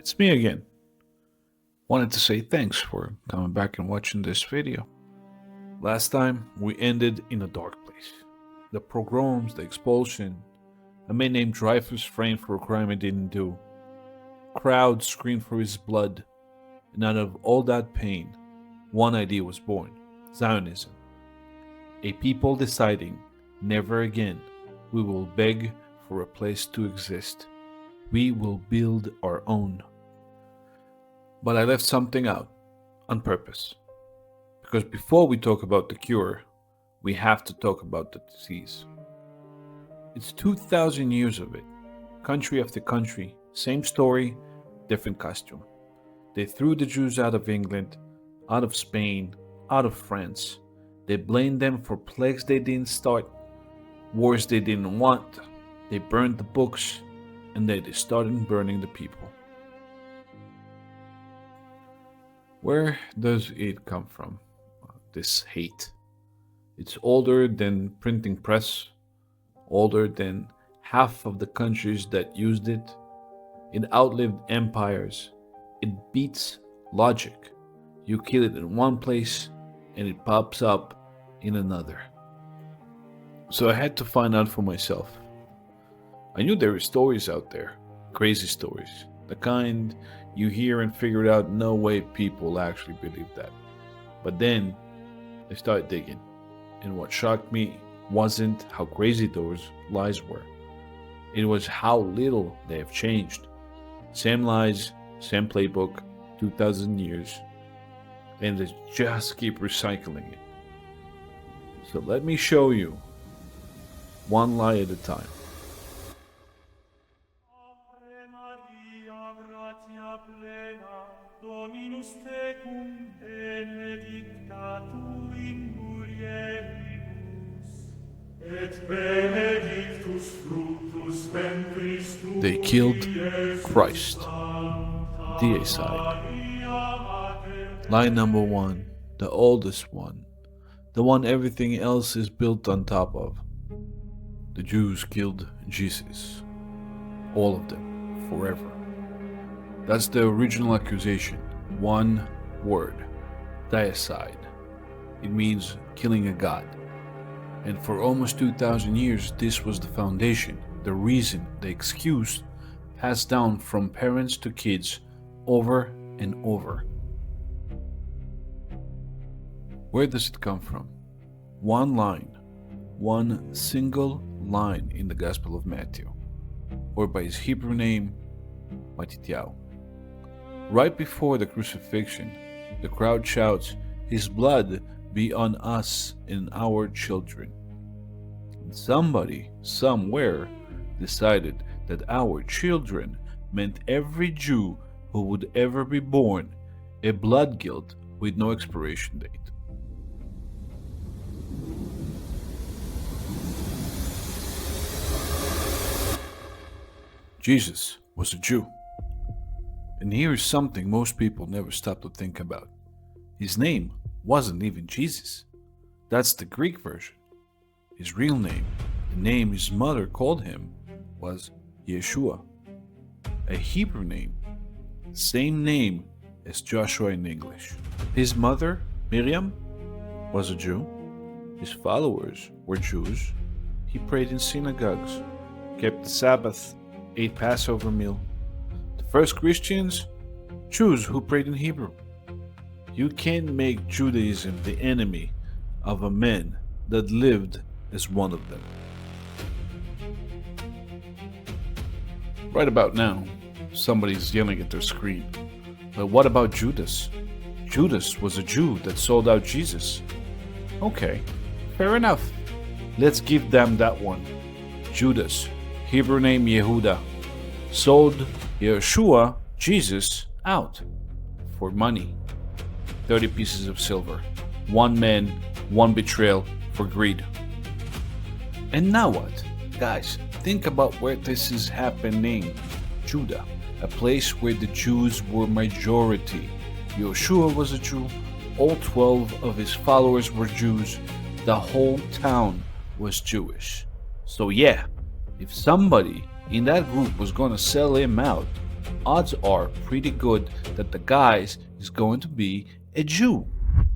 It's me again. Wanted to say thanks for coming back and watching this video. Last time we ended in a dark place. The pogroms, the expulsion, a man named Dreyfus framed for a crime he didn't do. Crowds screamed for his blood, and out of all that pain, one idea was born: Zionism. A people deciding, never again, we will beg for a place to exist. We will build our own. But I left something out, on purpose. Because before we talk about the cure, we have to talk about the disease. It's 2,000 years of it. Country after country, same story, different costume. They threw the Jews out of England, out of Spain, out of France. They blamed them for plagues they didn't start, wars they didn't want. They burned the books, and then they started burning the people. Where does it come from, this hate? It's older than printing press, older than half of the countries that used it. It outlived empires. It beats logic. You kill it in one place and it pops up in another. So I had to find out for myself. I knew there were stories out there, crazy stories, the kind you hear and figure out no way people actually believe that. But then I started digging, and what shocked me wasn't how crazy those lies were. It was how little they have changed. Same lies, same playbook, 2,000 years, and they just keep recycling it. So let me show you, one lie at a time. Dominus tecum benedicta tu in mulieribus, et benedictus fructus ventris tui. They killed Christ. Deicide. Lie number one, the oldest one, the one everything else is built on top of. The Jews killed Jesus. All of them, forever. That's the original accusation. One word. Deicide. It means killing a god. And for almost 2,000 years, this was the foundation, the reason, the excuse passed down from parents to kids over and over. Where does it come from? One line, one single line in the Gospel of Matthew, or by his Hebrew name, Matityahu. Right before the crucifixion, the crowd shouts, "His blood be on us and our children." And somebody, somewhere, decided that our children meant every Jew who would ever be born, a blood guilt with no expiration date. Jesus was a Jew. And here is something most people never stop to think about. His name wasn't even Jesus. That's the Greek version. His real name, the name his mother called him, was Yeshua. A Hebrew name, same name as Joshua in English. His mother, Miriam, was a Jew. His followers were Jews. He prayed in synagogues, kept the Sabbath, ate Passover meal. First Christians, Jews who prayed in Hebrew. You can't make Judaism the enemy of a man that lived as one of them. Right about now, somebody's yelling at their screen. But what about Judas? Judas was a Jew that sold out Jesus. Okay, fair enough. Let's give them that one. Judas, Hebrew name Yehuda, sold Yeshua, Jesus, out for money. 30 pieces of silver. One man, one betrayal for greed. And now what? Guys, think about where this is happening. Judah, a place where the Jews were majority. Yeshua was a Jew. All 12 of his followers were Jews. The whole town was Jewish. So yeah, if somebody in that group was gonna sell him out, odds are pretty good that the guy is going to be a Jew.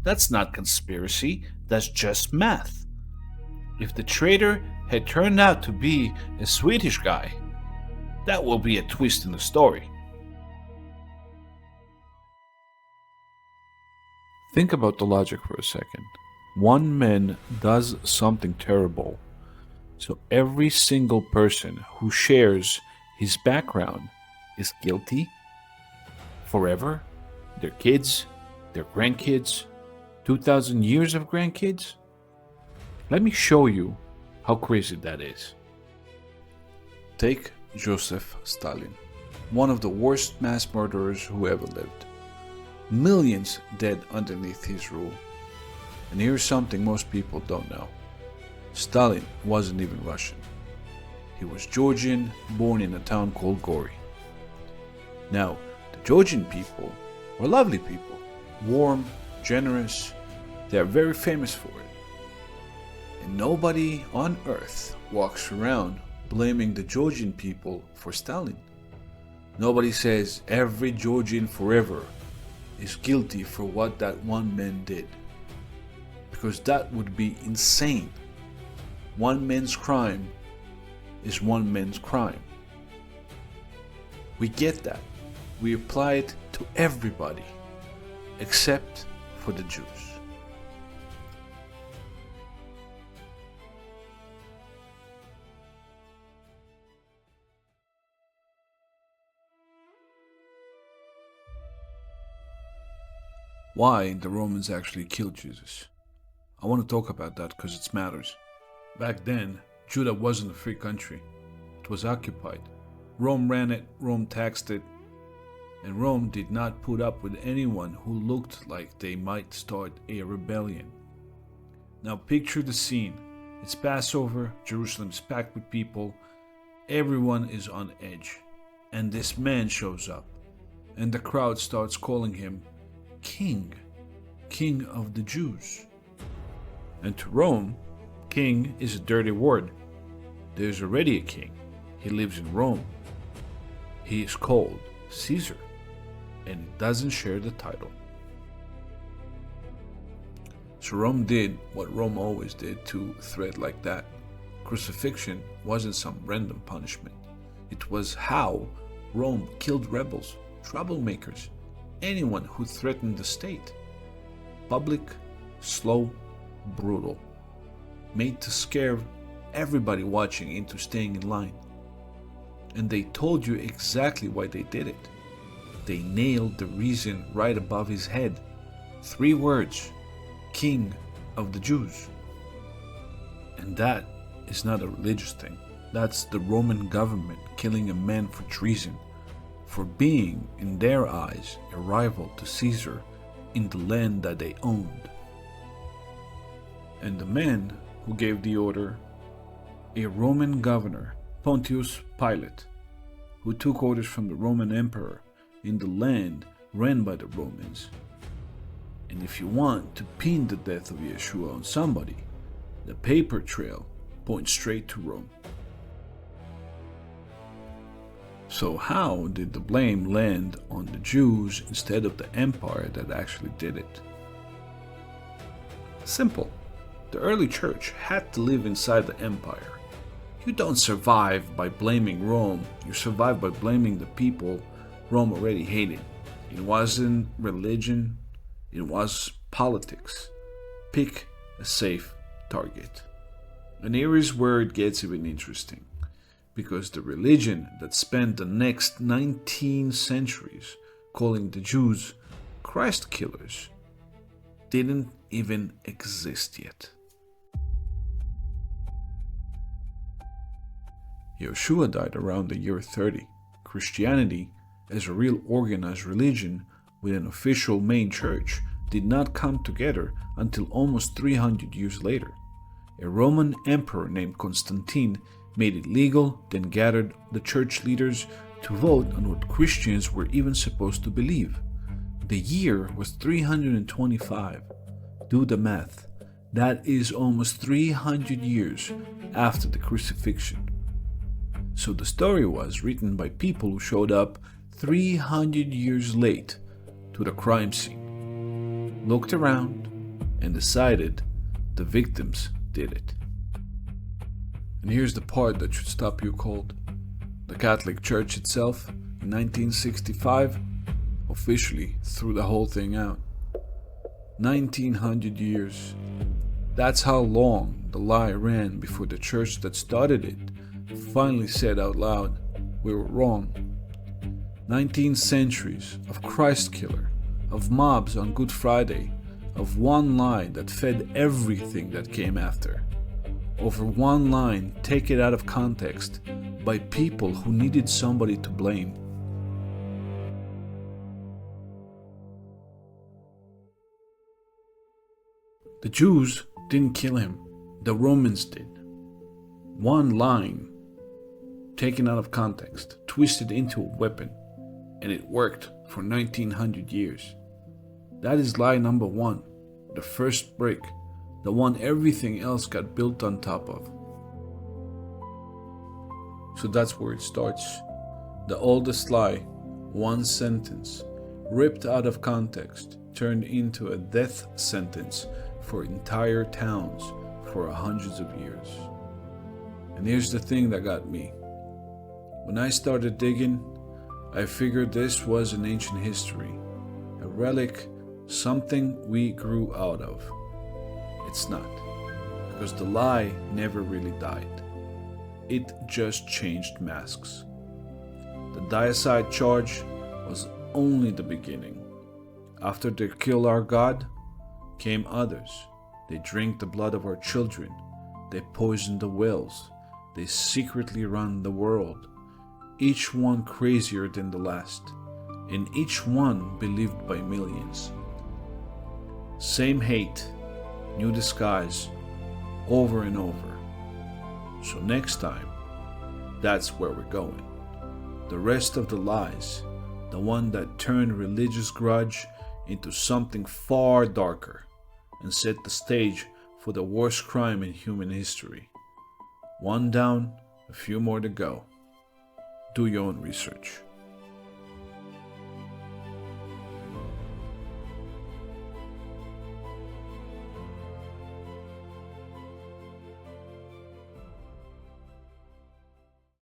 That's not conspiracy, that's just math. If the traitor had turned out to be a Swedish guy, that will be a twist in the story. Think about the logic for a second. One man does something terrible, so every single person who shares his background is guilty forever? Their kids, their grandkids, 2,000 years of grandkids? Let me show you how crazy that is. Take Joseph Stalin, one of the worst mass murderers who ever lived. Millions dead underneath his rule. And here's something most people don't know. Stalin wasn't even Russian. He was Georgian, born in a town called Gori. Now, the Georgian people were lovely people, warm, generous. They are very famous for it. And nobody on earth walks around blaming the Georgian people for Stalin. Nobody says every Georgian forever is guilty for what that one man did. Because that would be insane. One man's crime is one man's crime. We get that. We apply it to everybody, except for the Jews. Why the Romans actually killed Jesus? I want to talk about that because it matters. Back then, Judah wasn't a free country. It was occupied. Rome ran it, Rome taxed it, and Rome did not put up with anyone who looked like they might start a rebellion. Now picture the scene. It's Passover, Jerusalem's packed with people, everyone is on edge, and this man shows up, and the crowd starts calling him King, King of the Jews. And to Rome, king is a dirty word. There's already a king. He lives in Rome. He is called Caesar, and he doesn't share the title. So Rome did what Rome always did to threat like that. Crucifixion wasn't some random punishment. It was how Rome killed rebels, troublemakers, anyone who threatened the state. Public, slow, brutal. Made to scare everybody watching into staying in line. And they told you exactly why they did it. They nailed the reason right above his head. 3 words: King of the Jews. And that is not a religious thing. That's the Roman government killing a man for treason, for being, in their eyes, a rival to Caesar in the land that they owned. And the man who gave the order, a Roman governor, Pontius Pilate, who took orders from the Roman emperor in the land ran by the Romans. And if you want to pin the death of Yeshua on somebody, the paper trail points straight to Rome. So how did the blame land on the Jews instead of the empire that actually did it? Simple. The early church had to live inside the empire. You don't survive by blaming Rome, you survive by blaming the people Rome already hated. It wasn't religion, it was politics. Pick a safe target. And here is where it gets even interesting. Because the religion that spent the next 19 centuries calling the Jews Christ killers didn't even exist yet. Yeshua died around the year 30. Christianity, as a real organized religion with an official main church, did not come together until almost 300 years later. A Roman emperor named Constantine made it legal, then gathered the church leaders to vote on what Christians were even supposed to believe. The year was 325. Do the math. That is almost 300 years after the crucifixion. So the story was written by people who showed up 300 years late to the crime scene, looked around, and decided the victims did it. And here's the part that should stop you cold. The Catholic Church itself, in 1965, officially threw the whole thing out. 1900 years. That's how long the lie ran before the church that started it finally said out loud, "We were wrong." 19 centuries of Christ killer, of mobs on Good Friday, of one lie that fed everything that came after. Over one line taken out of context by people who needed somebody to blame. The Jews didn't kill him, the Romans did. One line taken out of context, twisted into a weapon, and it worked for 1900 years. That is lie number one, the first brick, the one everything else got built on top of. So that's where it starts. The oldest lie, one sentence, ripped out of context, turned into a death sentence for entire towns for hundreds of years. And here's the thing that got me. When I started digging, I figured this was an ancient history, a relic, something we grew out of. It's not, because the lie never really died. It just changed masks. The deicide charge was only the beginning. After they killed our God, came others. They drank the blood of our children. They poisoned the wells. They secretly run the world. Each one crazier than the last, and each one believed by millions. Same hate, new disguise, over and over. So next time, that's where we're going. The rest of the lies, the one that turned religious grudge into something far darker and set the stage for the worst crime in human history. One down, a few more to go. Do your own research.